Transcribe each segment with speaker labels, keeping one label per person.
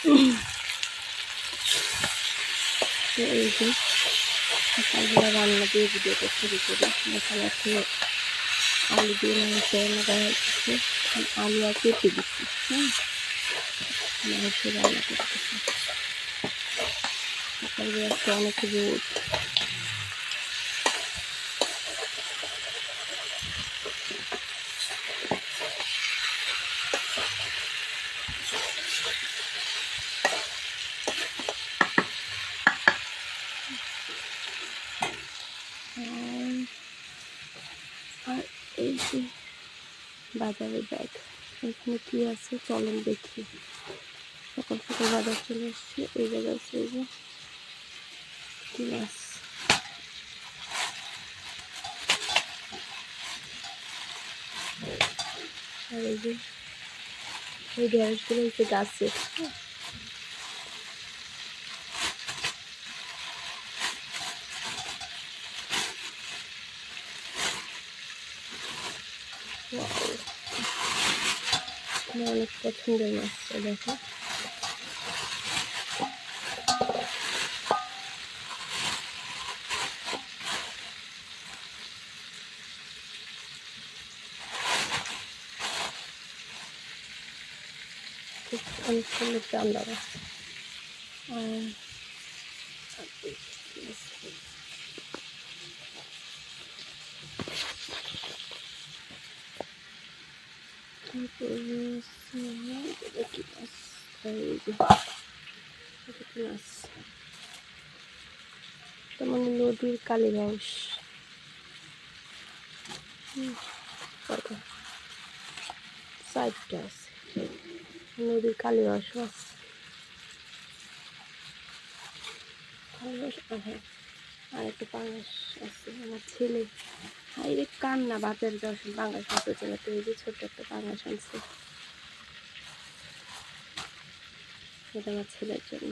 Speaker 1: তো এই যে সকালবেলা রান্না দিয়ে ভিডিওটা শুরু করি। এখানে আছে আলু দিয়ে মাংস রান্না করা হচ্ছে, আলু আর কেটে দিচ্ছি। মাংস রান্না করতেছি। সকালবেলা আজকে অনেক রোদ। আর এই যে বাজারে ব্যাগ, এখানে কি আছে চলেন দেখি। সকাল সকাল বাজার চলে এসছে। এই জায়গায় আছে এই যে কি মাছ, আর এই যে এই ঢেঁড়সগুলো হচ্ছে গাছের। অনেক পছন্দের মাছ, দেখো অনেক সুন্দর চান্দা মাছ। তেমন নদীর কালীবাউস চারটা আছে, নদীর কালীবাউস আছে। আর একটা পাঙ্গাস আছে। আমার ছেলে হাইরে কান্না বাজারে যাওয়ার সময় পাঙ্গাস মাছ হচ্ছে না, তো এই যে ছোট্ট একটা পাঙ্গাস আনছে, এটা আমার ছেলের জন্য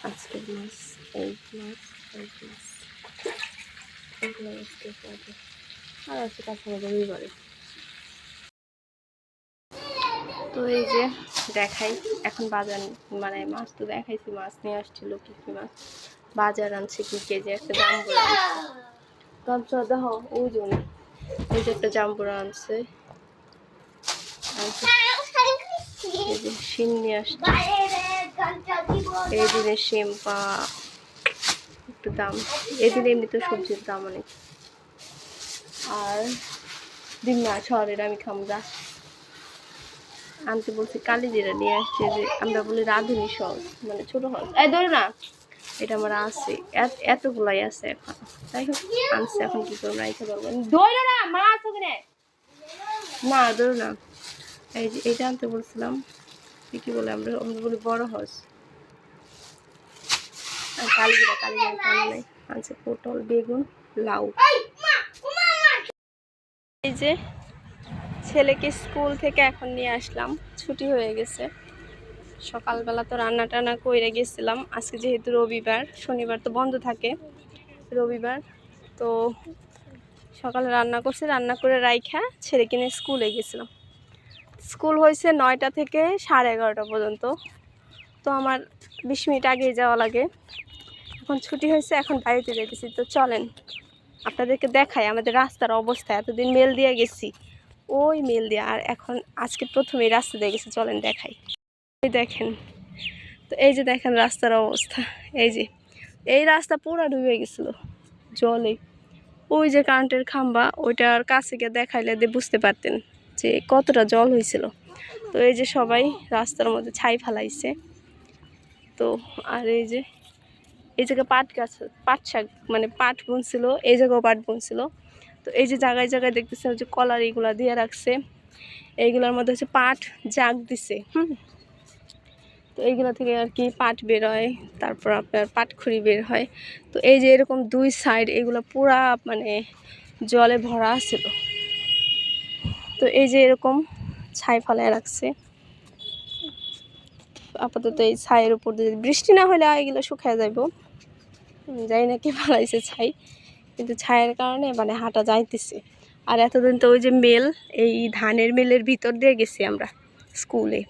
Speaker 1: আজকের মাছ। এই মাছ এগুলো আজকে পাবে, আর আছে কাঁচামরিচ রবিবারে। তো এই যে দেখাই এখন বাজার, মানে মাছ তো দেখাইছি, মাছ নিয়ে আসছিল কি কি মাছ, বাজার আনছে কি কেজি। একটা জাম্বুরা আনছে, গামছা দেখো ওই জন্য, ওই যে একটা জাম্বুরা আনছে। এই যে শিম নিয়ে আসছে, এই দিনের শিম পা একটু দাম, এই দিনে এমনিতে সবজির দাম অনেক। আর দিন না শহরের আমি খামদা আনতে বলছি, কালিজিরা নিয়ে আসছে, যে আমরা বলি রাঁধুনি সহজ, মানে ছোট সহজ। এই ধরো না, এটা আমার আছে, এতগুলাই আছে এখন। যাই হোক আনছে, এখন কি করবো রাইখে পারবো ধরো না, মাছ ওখানে না, ধরো না। এই যে এইটা আনতে বলছিলাম, কি বলে আমরা বলি বড় হজ। আর কালিজিরা নাই, আনছে পটল, বেগুন, লাউ। এই যে ছেলেকে স্কুল থেকে এখন নিয়ে আসলাম, ছুটি হয়ে গেছে। সকালবেলা তো রান্না টান্না করে গেছিলাম, আজকে যেহেতু রবিবার, শনিবার তো বন্ধ থাকে, রবিবার তো সকালে রান্না করছি, রান্না করে রাইখা ছেলে কিনে স্কুলে গেছিলাম। স্কুল হয়েছে 9টা থেকে 11:30 পর্যন্ত, তো আমার 20 মিনিট আগেই যাওয়া লাগে। এখন ছুটি হয়েছে, এখন বাড়িতে যেতেছি। তো চলেন আপনাদেরকে দেখাই আমাদের রাস্তার অবস্থা। এতদিন মেল দিয়ে গেছি, ওই মেল দিয়ে, আর এখন আজকে প্রথমেই রাস্তা দিয়ে গেছি, চলেন দেখাই। এই দেখেন, তো এই যে দেখেন রাস্তার অবস্থা। এই যে এই রাস্তা পুরো ডুবে গেছিলো জলে, ওই যে কারেন্টের খাম্বা, ওইটার কাছে গিয়ে দেখাইলে বুঝতে পারতেন যে কতটা জল হয়েছিল। তো এই যে সবাই রাস্তার মধ্যে ছাই ফেলাইছে। তো আর এই যে এই জায়গায় পাট গাছ, পাট শাক মানে পাট বুনছিল, এই জায়গাও পাট বুনছিল। তো এই যে জায়গায় জায়গায় দেখতেছে যে কলার এইগুলা দিয়ে রাখছে, এইগুলোর মধ্যে হচ্ছে পাট জাগ দিছে। তো এইগুলো থেকে আর কি পাট বের হয়, তারপর আপনার পাটখড়ি বের হয়। তো এই যে এরকম দুই সাইড এগুলো পুরা মানে জলে ভরা ছিল। তো এই যে এরকম ছাই ফেলায় রাখছে। আপাতত এই ছাইয়ের উপর দিয়ে বৃষ্টি না হলে এগুলো শুকায় যাইব, যাই না কি ফেলাইছে ছাই, কিন্তু ছায়ের কারণে মানে হাঁটা যাইতেছে। আর এতদিন তো ওই যে মেল, এই ধানের মেলের ভিতর দিয়ে গেছি আমরা স্কুলে,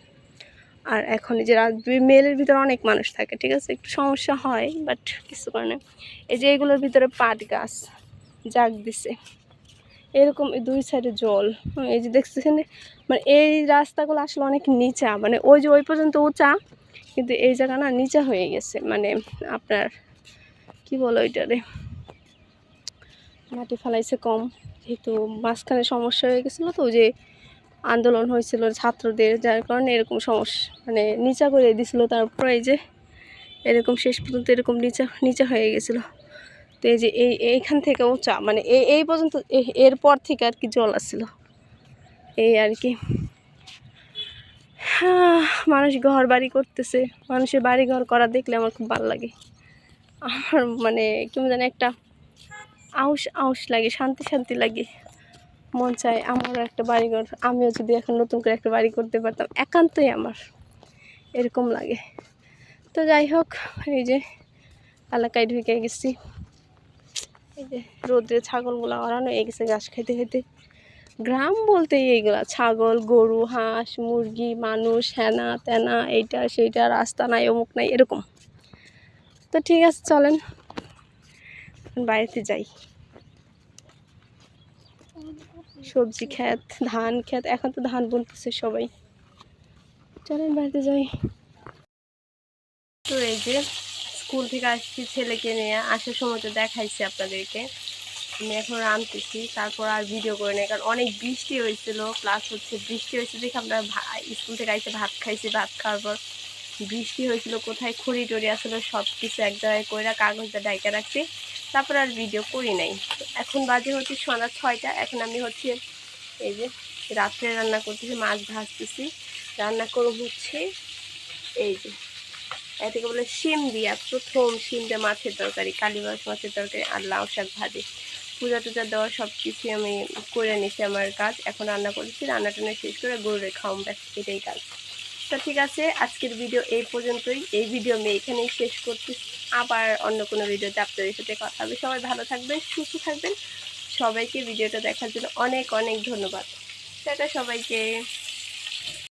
Speaker 1: আর এখন এই যে মেলের ভিতরে অনেক মানুষ থাকে, ঠিক আছে, একটু সমস্যা হয়, বাট কিছু কারণে এই যে এগুলোর ভিতরে পাট গাছ জাগ দিছে, এরকম দুই সাইডে জল। এই যে দেখতেছেন, মানে এই রাস্তাগুলো আসলে অনেক নিচা, মানে ওই যে ওই পর্যন্ত উঁচা, কিন্তু এই জায়গা না নিচা হয়ে গেছে, মানে আপনার কি বলো ওইটারে, মাটি ফেলাইছে কম, যেহেতু মাঝখানে সমস্যা হয়ে গেছিলো, তো ওই যে আন্দোলন হয়েছিল ছাত্রদের, যার কারণে এরকম সমস্যা, মানে নিচা করে দিছিল, তারপরে এই যে এরকম শেষ পর্যন্ত এরকম নিচা নিচা হয়ে গেছিলো। তো এই যে এইখান থেকে উঁচা, মানে এই পর্যন্ত, এরপর থেকে আর কি জল আসছিল, এই আর কি। হ্যাঁ, মানুষ ঘর বাড়ি করতেছে, মানুষের বাড়ি ঘর করা দেখলে আমার খুব ভালো লাগে। আমার মানে কেমন জানি একটা আউশ আউশ লাগে, শান্তি শান্তি লাগে, মন চায় আমারও একটা বাড়িঘর, আমিও যদি এখন নতুন করে একটা বাড়ি করতে পারতাম, একান্তই আমার এরকম লাগে। তো যাই হোক, এই যে এলাকায় ঢুকে গেছি, এই যে রোদ্রে ছাগলগুলো ওড়ানো হয়ে গেছে ঘাস খেতে খেতে। গ্রাম বলতে এইগুলা, ছাগল, গরু, হাঁস, মুরগি, মানুষ, হেনা তেনা, এইটা সেইটা, রাস্তা নাই, অমুক নাই, এরকম। তো ঠিক আছে, চলেন বাড়িতে যাই। সবজি ক্ষেত, ধান ক্ষেত, এখন তো ধান বুনতেছে সবাই, চলেন বাড়িতে যাই। তো এই যে স্কুল থেকে আসছি, ছেলেকে নিয়ে আসার সময় তো দেখাইছি আপনাদেরকে, আমি এখন রাঁধতেছি, তারপর আর ভিডিও করে নেই, কারণ অনেক বৃষ্টি হয়েছিল, প্লাস হচ্ছে বৃষ্টি হয়েছে দেখে আমরা স্কুল থেকে আইসে ভাত খাইছি, ভাত খাওয়ার পর বৃষ্টি হয়েছিল, কোথায় খড়ি টড়ি আসলে সব কিছু এক জায়গায় কইরা কাগজটা ডাইকা রাখছি, তারপর আর ভিডিও করি নাই। এখন বাজে হচ্ছে সন্ধ্যা 6টা, এখন আমি হচ্ছে এই যে রাত্রে রান্না করতেছি, মাছ ভাজতেছি, রান্না করব হচ্ছে এই যে এটাকে বলে শিম দিয়া, প্রথম শিম দিয়ে মাছের তরকারি, কালীমাছ মাছের তরকারি, আর লাউ শাক ভাজি, পূজা টুজা দেওয়া সব কিছু আমি করে নিছি, আমার কাজ। এখন রান্না করেছি, রান্না টান্না শেষ করে গরুরে খাওয়াম, ব্যাস এটাই কাজ। তো ঠিক আছে, আজকের ভিডিও এই পর্যন্তই, এই ভিডিও আমি এখানেই শেষ করতেছি, আবার অন্য কোনো ভিডিওতে আপনাদের সাথে কথা হবে। সবাই ভালো থাকবেন, সুস্থ থাকবেন, সবাইকে ভিডিওটা দেখার জন্য অনেক অনেক ধন্যবাদ। টাটা সবাইকে।